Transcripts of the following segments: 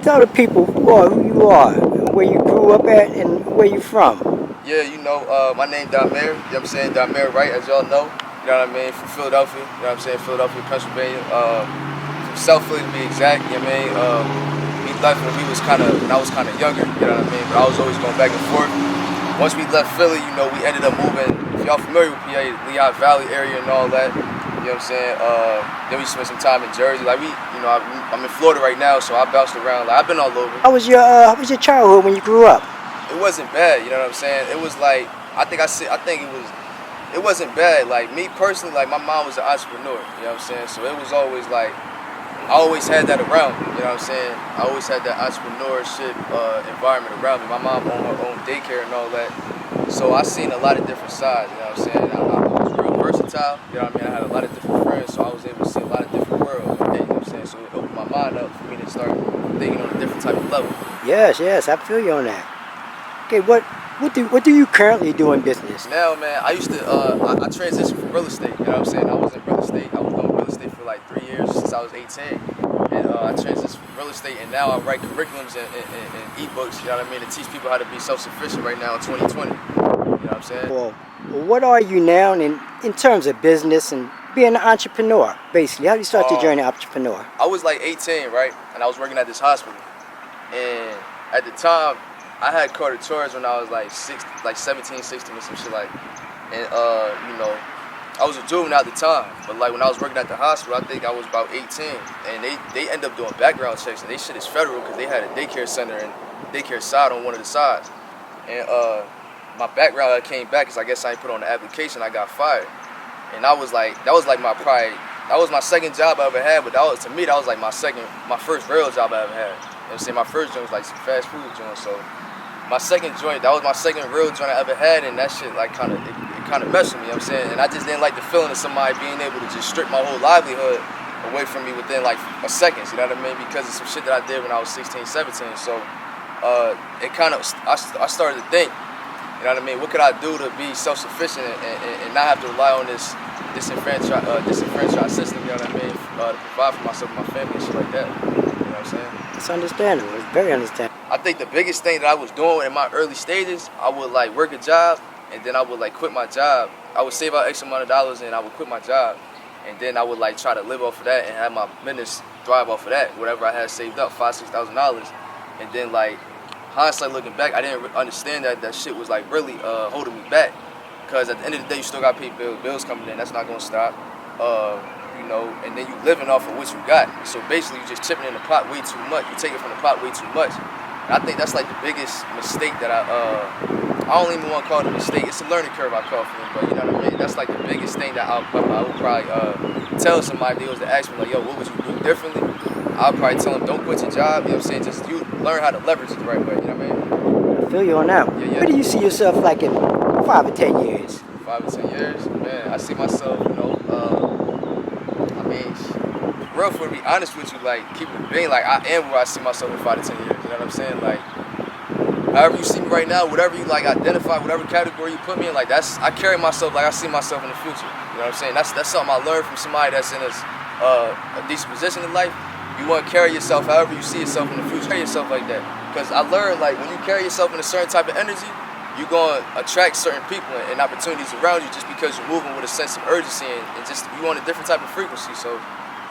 Tell the people who you are, where you grew up at, and where you from. Yeah, my name Damir, you know what I'm saying? Damir Wright, as y'all know. You know what I mean? From Philadelphia, you know what I'm saying? Philadelphia, Pennsylvania. From South Philly to be exact, you know what I mean? We left when I was kinda younger, you know what I mean? But I was always going back and forth. Once we left Philly, we ended up moving, if y'all familiar with PA, Lehigh Valley area and all that. You know what I'm saying? Then we spent some time in Jersey. I'm in Florida right now, so I bounced around. Like, I've been all over. How was your childhood when you grew up? It wasn't bad, you know what I'm saying? It was like it wasn't bad. Like me personally, like my mom was an entrepreneur, you know what I'm saying? So it was always like I always had that around me, you know what I'm saying? I always had that entrepreneurship environment around me. My mom owned her own daycare and all that. So I seen a lot of different sides, you know what I'm saying? I was real versatile, you know what I mean? I had a lot of different friends, so I was able to see a lot of different worlds, okay, you know what I'm saying? So it opened my mind up for me to start thinking on a different type of level. Yes, I feel you on that. Okay, what do you currently do in business? Now, man, I transitioned from real estate. You know what I'm saying? I was in real estate. I was doing real estate for like 3 years since I was 18, and I transitioned from real estate, and now I write curriculums and ebooks. You know what I mean? To teach people how to be self-sufficient right now in 2020. You know what I'm saying? Well, what are you now in terms of business and being an entrepreneur, basically? How do you start your journey entrepreneur? I was like 18, right? And I was working at this hospital, and at the time, I had caught tours when I was like 17, 16 or some shit like. And I was a juvenile at the time, but like when I was working at the hospital, I think I was about 18, and they end up doing background checks, and they shit is federal because they had a daycare center and daycare side on one of the sides. And my background came back because I guess I ain't put on the application. I got fired, and that was my second job I ever had, but to me that was like my first real job I ever had. You know what I'm saying? My first joint was like some fast food joint, so my second joint, that was my second real joint I ever had, and that shit like kind of messed with me, you know what I'm saying? And I just didn't like the feeling of somebody being able to just strip my whole livelihood away from me within like a second, you know what I mean? Because of some shit that I did when I was 16, 17. So I started to think, you know what I mean? What could I do to be self-sufficient and not have to rely on this disenfranchised system, you know what I mean? To provide for myself and my family and shit like that. You know what I'm saying? It's understandable. It's very understandable. I think the biggest thing that I was doing in my early stages, I would like work a job, and then I would like quit my job. I would save out X amount of dollars, and I would quit my job, and then I would like try to live off of that and have my business thrive off of that, whatever I had saved up, $5,000-$6,000. And then like hindsight looking back, I didn't understand that shit was like really holding me back, because at the end of the day, you still got to pay bills coming in. That's not gonna stop. And then you living off of what you got. So basically, you just chipping in the pot way too much. You take it from the pot way too much. And I think that's like the biggest mistake that I don't even want to call it a mistake. It's a learning curve I call for me, but you know what I mean? That's like the biggest thing that I would probably tell somebody if they was to ask me like, yo, what would you do differently? I'll probably tell them, don't quit your job, you know what I'm saying? Just you learn how to leverage it the right way, you know what I mean? I feel you on that. Yeah. Where do you see yourself like in 5 or 10 years? 5 or 10 years? Man, I see myself, real, for to be honest with you, like, keep it being, like, I am where I see myself in 5 to 10 years, you know what I'm saying? Like, however you see me right now, whatever you, like, identify, whatever category you put me in, like, I carry myself like I see myself in the future, you know what I'm saying? That's something I learned from somebody that's in a decent position in life. You want to carry yourself however you see yourself in the future, carry yourself like that. Because I learned, like, when you carry yourself in a certain type of energy, you're going to attract certain people and opportunities around you just because you're moving with a sense of urgency and just you on a different type of frequency. So,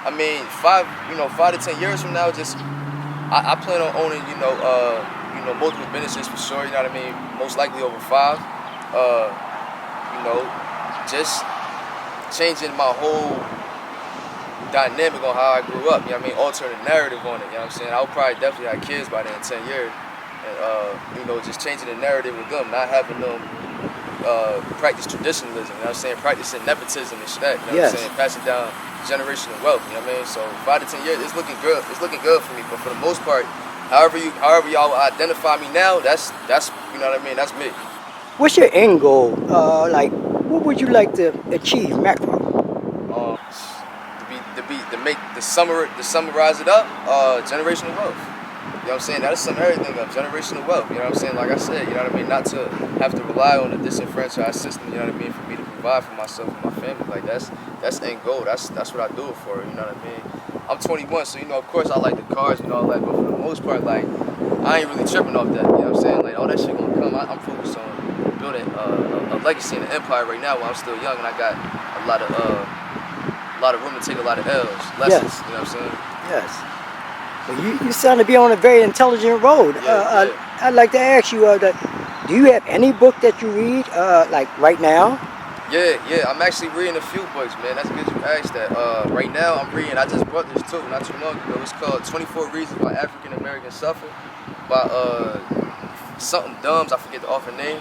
I mean, 5 to 10 years from now, just I plan on owning, multiple businesses for sure. You know what I mean? Most likely over 5. Just changing my whole dynamic on how I grew up. You know what I mean? Altering the narrative on it. You know what I'm saying? I would probably definitely have kids by then in 10 years, and just changing the narrative with them, not having them practice traditionalism. You know what I'm saying? Practicing nepotism and shit. You know what I'm saying? Passing down generational wealth, you know what I mean? So 5 to 10 years, it's looking good. It's looking good for me. But for the most part, however y'all identify me now, that's you know what I mean. That's me. What's your end goal? What would you like to achieve, macro? To summarize it up, generational wealth. You know what I'm saying? That'll sum everything up. Generational wealth. You know what I'm saying? Like I said, you know what I mean? Not to have to rely on a disenfranchised system. You know what I mean? For me to provide provide for myself and my family. Like that's end goal. That's what I do it for. You know what I mean? I'm 21, so you know, of course, I like the cars and all that, but for the most part, like I ain't really tripping off that. You know what I'm saying? Like all that shit gonna come. I'm focused on building a legacy and an empire right now while I'm still young, and I got a lot of room to take a lot of L's, lessons. Yes. You know what I'm saying? Yes. Well, you sound to be on a very intelligent road. Yeah. I'd like to ask you, do you have any book that you read, like right now? Yeah, I'm actually reading a few books, man. That's good you asked that. Right now, I'm reading, I just bought this too, not too long ago. It's called 24 Reasons Why African Americans Suffer by something Dumbs, I forget the author name.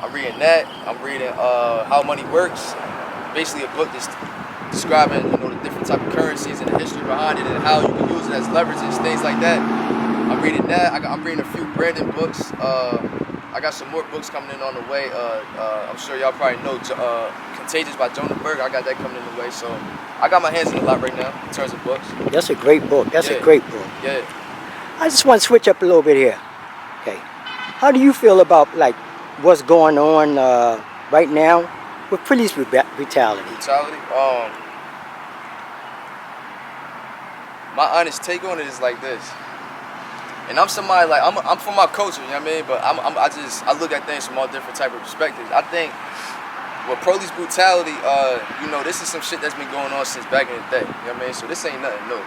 I'm reading that. I'm reading How Money Works, basically a book that's describing, you know, the different type of currencies and the history behind it and how you can use it as leverage and things like that. I'm reading that. I'm reading a few Brandon books. I got some more books coming in on the way. I'm sure y'all probably know Contagious by Jonah Berg. I got that coming in the way. So I got my hands in a lot right now in terms of books. That's a great book. That's a great book. Yeah. I just want to switch up a little bit here. Okay. How do you feel about like what's going on right now with police brutality? Brutality? My honest take on it is like this. And I'm somebody like I'm from my culture, you know what I mean? But I look at things from all different type of perspectives. I think with police brutality, you know, this is some shit that's been going on since back in the day. You know what I mean? So this ain't nothing new.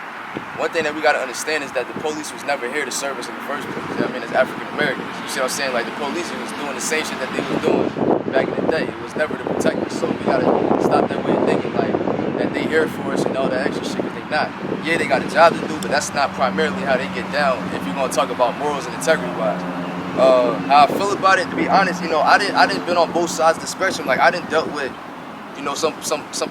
One thing that we gotta understand is that the police was never here to serve us in the first place. You know what I mean? As African Americans, you see what I'm saying? Like the police was doing the same shit that they was doing back in the day. It was never to protect us. So we gotta stop that way of thinking like that they here for us and all that extra shit, because they not. Yeah, they got a job to do, but that's not primarily how they get down if you're gonna talk about morals and integrity wise. How I feel about it, to be honest, you know, I didn't been on both sides of the spectrum. Like I didn't dealt with, you know, some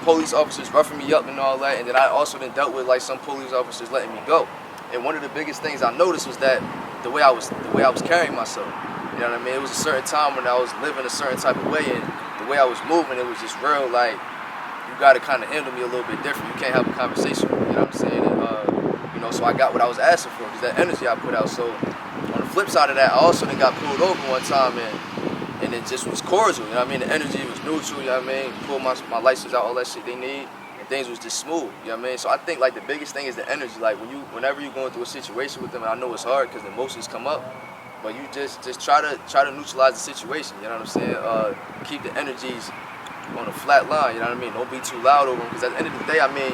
police officers roughing me up and all that, and then I also done dealt with like some police officers letting me go. And one of the biggest things I noticed was that the way I was carrying myself. You know what I mean? It was a certain time when I was living a certain type of way, and the way I was moving, it was just real like, you gotta kind of handle me a little bit different. You can't have a conversation with me, you know what I'm saying? And, you know, so I got what I was asking for, because that energy I put out. So on the flip side of that, I also then got pulled over one time, and it just was cordial, you know what I mean? The energy was neutral, you know what I mean? Pulled my license out, all that shit they need, and things was just smooth, you know what I mean? So I think like the biggest thing is the energy. Like whenever you're going through a situation with them, and I know it's hard because the emotions come up, but you just try to neutralize the situation, you know what I'm saying? Keep the energies on a flat line, you know what I mean? Don't be too loud over them, because at the end of the day, I mean,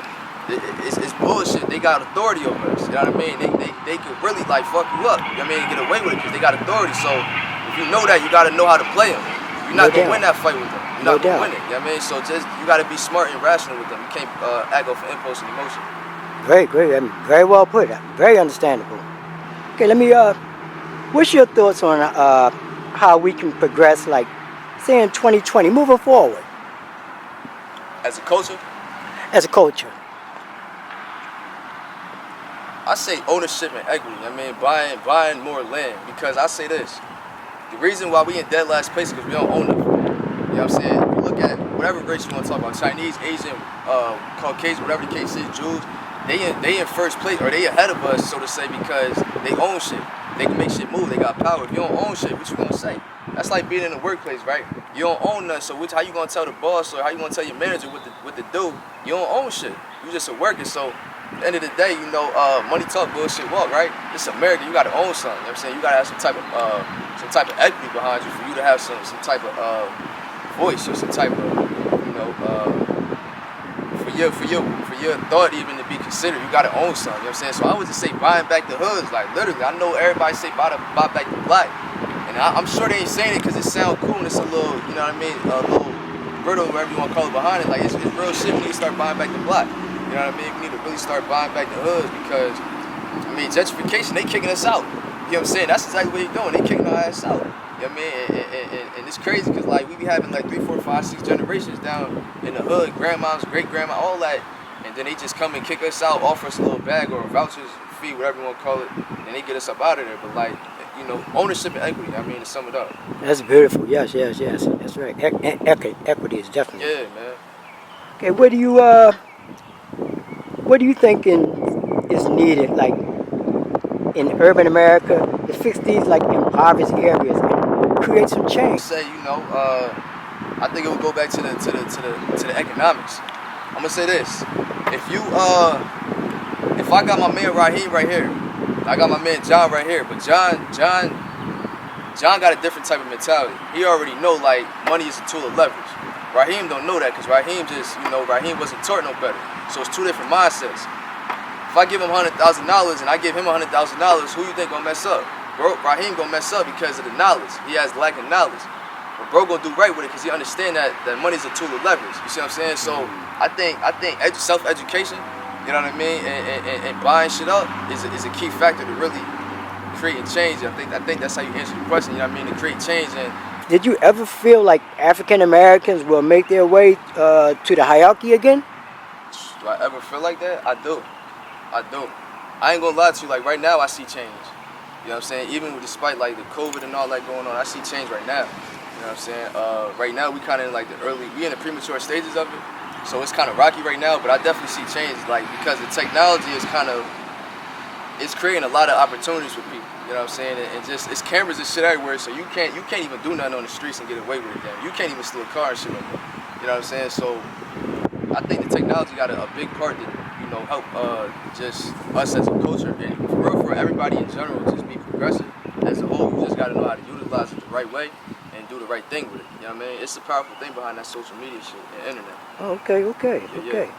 it's bullshit. They got authority over us, you know what I mean? They could really like fuck you up, you know what I mean? Get away with it because they got authority. So if you know that, you got to know how to play them. You're not gonna win that fight with them. You're not gonna win it, you know what I mean? So just you got to be smart and rational with them. You can't act off of impulse and emotion. Great. I mean, very well put. Very understandable. Okay, let me. What's your thoughts on how we can progress, like, say in 2020, moving forward? As a culture? As a culture. I say ownership and equity. I mean, buying more land, because I say this: the reason why we in dead last place is because we don't own nothing. You know what I'm saying? If you look at whatever race you want to talk about, Chinese, Asian, Caucasian, whatever the case is, Jews, they in first place, or they ahead of us, so to say, because they own shit. They can make shit move. They got power. If you don't own shit, what you gonna say? That's like being in the workplace, right? You don't own nothing, so how you gonna tell the boss or how you gonna tell your manager what to do? You don't own shit. You just a worker. So at the end of the day, you know, money talk, bullshit walk, right? It's America. You gotta own something. You know what I'm saying? You gotta have some type of equity behind you for you to have some type of voice, or some type of, you know, for your thought even to be considered. You gotta own something. You know what I'm saying? So I would just say buying back the hoods. Like literally, I know everybody say buy back the block. And I'm sure they ain't saying it because it sounds cool and it's a little, you know what I mean, a little brittle, whatever you want to call it, behind it. Like, it's real shit. We need to start buying back the block. You know what I mean? We need to really start buying back the hoods, because, I mean, gentrification, they kicking us out. You know what I'm saying? That's exactly what they doing. They kicking our ass out. You know what I mean? And it's crazy because, like, we be having, like, 3, 4, 5, 6 generations down in the hood, grandmas, great-grandma, all that. And then they just come and kick us out, offer us a little bag or a vouchers fee, whatever you want to call it, and they get us up out of there. But, like, you know, ownership and equity, I mean, to sum it up. That's beautiful. Yes. That's right. Equity is definitely. Yeah, man. Okay, what do you think is needed, like, in urban America to fix these, like, impoverished areas and create some change? Say, you know, I think it would go back to the economics. I'm gonna say this: if I got my man Raheem right here, I got my man John right here, but John got a different type of mentality. He already know like money is a tool of leverage. Raheem don't know that because Raheem Raheem wasn't taught no better. So it's two different mindsets. If I give him $100,000 and I give him $100,000, who you think gonna mess up? Bro, Raheem gonna mess up because of the knowledge. He has lack of knowledge. But bro gonna do right with it because he understand that money's a tool of leverage. You see what I'm saying? So I think self-education, you know what I mean, and buying shit up is a key factor to really creating change. I think that's how you answer the question. You know what I mean? To create change. And did you ever feel like African Americans will make their way to the hierarchy again? do I ever feel like that? I do. I ain't gonna lie to you. Like right now, I see change. You know what I'm saying? Even despite like the COVID and all that going on, I see change right now. You know what I'm saying? Right now, we kind of in like we in the premature stages of it. So it's kind of rocky right now, but I definitely see change. Like because the technology is it's creating a lot of opportunities for people. You know what I'm saying? And just it's cameras and shit everywhere, so you can't even do nothing on the streets and get away with it. Then you can't even steal a car and shit like that. You know what I'm saying? So I think the technology got a big part to help just us as a culture and for everybody in general just be progressive as a whole. You just got to know how to utilize it the right way and do the right thing with it. You know what I mean? It's a powerful thing behind that social media shit and internet. Okay. Yeah.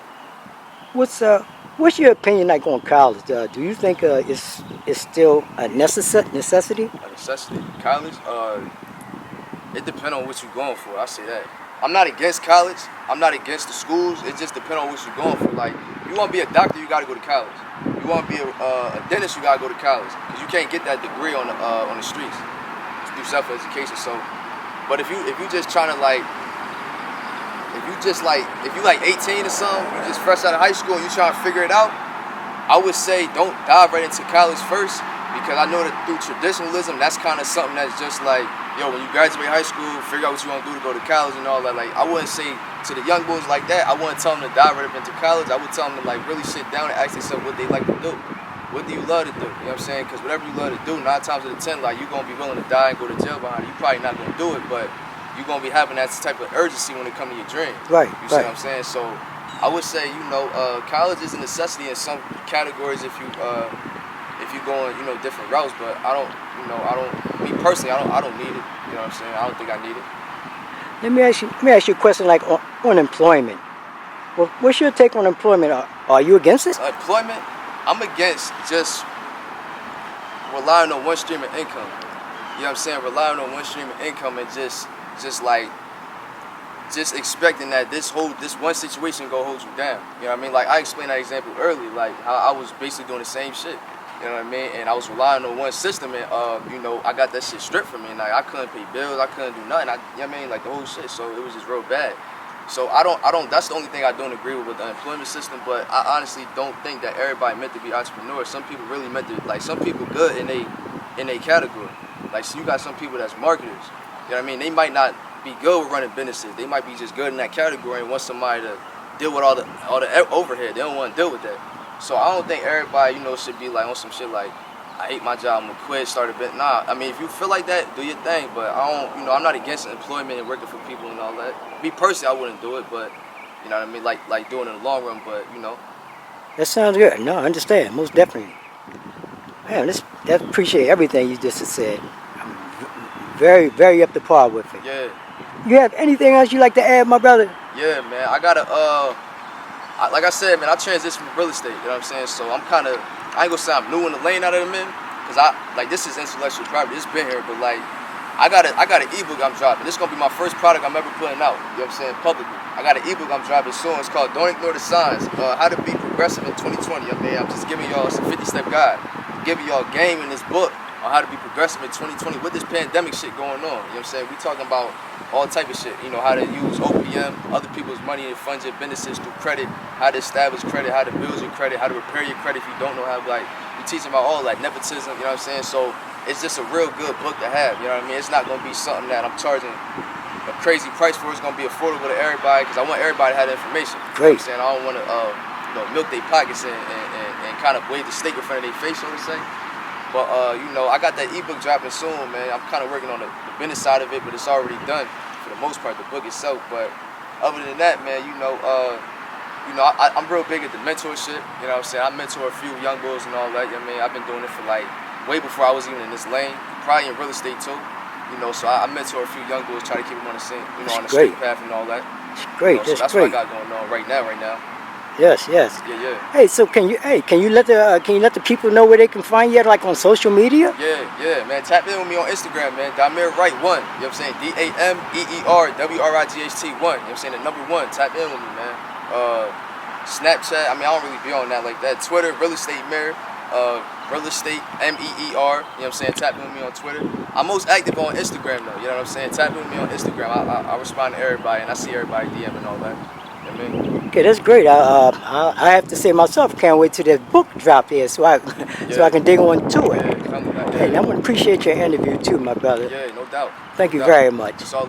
What's your opinion like on college? Do you think it's still a necessity? A necessity. College, it depends on what you're going for. I say that. I'm not against college. I'm not against the schools. It just depends on what you're going for. Like, you want to be a doctor, you got to go to college. You want to be a dentist, you got to go to college. Because you can't get that degree on the streets. It's through self-education. So, but if you just trying to like, if you like 18 or something, you just fresh out of high school and you trying to figure it out, I would say don't dive right into college first. Because I know that through traditionalism, that's kind of something that's just like, yo, when you graduate high school, figure out what you want to do to go to college and all that. Like, I wouldn't say to the young boys like that, I wouldn't tell them to dive right up into college. I would tell them to like really sit down and ask themselves what they like to do. What do you love to do? You know what I'm saying? Because whatever you love to do, 9 times out of 10, like, you're going to be willing to die and go to jail behind it. You're probably not going to do it, but you're going to be having that type of urgency when it comes to your dream. Right. You see what I'm saying? So I would say, college is a necessity in some categories if you going, different routes, but me personally, I don't need it. You know what I'm saying? I don't think I need it. Let me ask you a question like on employment. Well, what's your take on employment? Are you against it? Employment, I'm against just relying on one stream of income. You know what I'm saying? Relying on one stream of income and just expecting that this one situation go hold you down. You know what I mean? Like I explained that example earlier, like how I was basically doing the same shit. You know what I mean? And I was relying on one system, and I got that shit stripped from me. And like I couldn't pay bills, I couldn't do nothing. You know what I mean? Like the whole shit. So it was just real bad. So I don't. That's the only thing I don't agree with the employment system. But I honestly don't think that everybody meant to be entrepreneurs. Some people really meant to. Like some people good in a category. Like so you got some people that's marketers. You know what I mean? They might not be good with running businesses. They might be just good in that category and want somebody to deal with all the overhead. They don't want to deal with that. So I don't think everybody, should be like on some shit like, I hate my job, I'm gonna quit, start a bit. Nah, I mean, if you feel like that, do your thing. But I don't, I'm not against employment and working for people and all that. Me personally, I wouldn't do it, but you know what I mean, like doing it in the long run. But That sounds good. No, I understand, most definitely. Man, that appreciate everything you just said. I'm very, very up to par with it. Yeah. You have anything else you like to add, my brother? Yeah, man. I gotta like I said, man, I transitioned from real estate, you know what I'm saying? So I ain't gonna say I'm new in the lane out of the men, because this is intellectual property, it's been here, but like, I got an ebook I'm dropping. This is gonna be my first product I'm ever putting out, you know what I'm saying, publicly. I got an ebook I'm dropping soon, it's called Don't Ignore the Signs, How to Be Progressive in 2020. I mean, I'm just giving y'all some 50-step guide, giving y'all game in this book on how to be progressive in 2020 with this pandemic shit going on, you know what I'm saying? We talking about all type of shit, how to use OPM, other people's money to fund your businesses through credit, how to establish credit, how to build your credit, how to repair your credit if you don't know how, like, we teaching about all that, nepotism, you know what I'm saying? So it's just a real good book to have, you know what I mean? It's not gonna be something that I'm charging a crazy price for. It's gonna be affordable to everybody, because I want everybody to have the information. Great. You know what I'm saying? I don't wanna milk their pockets and kind of wave the steak in front of their face, so to say. But I got that ebook dropping soon, man. I'm kind of working on the business side of it, but it's already done. for the most part, the book itself. But other than that, man, I'm real big at the mentorship. You know what I'm saying? I mentor a few young bulls and all that. You know what I mean? I've been doing it for like way before I was even in this lane. Probably in real estate too. You know, so I mentor a few young bulls, try to keep them on the same, on the straight path and all that. Great, so that's great. what I got going on right now. Yes. Yeah. Hey, so can you let the people know where they can find you, like on social media? Yeah, man. Tap in with me on Instagram, man. Damir Wright 1. You know what I'm saying? DAMEERWRIGHT 1. You know what I'm saying? The number 1. Tap in with me, man. Snapchat. I mean, I don't really be on that like that. Twitter, Real Estate Mayor. Real Estate MEER. You know what I'm saying? Tap in with me on Twitter. I'm most active on Instagram though. You know what I'm saying? Tap in with me on Instagram. I respond to everybody and I see everybody DM and all that. You know what I mean? Okay, that's great. I have to say myself, can't wait till this book drop here, so I can dig on to it. Yeah, Hey, and I want to appreciate your interview too, my brother. Yeah, no doubt. Thank you very much. It's all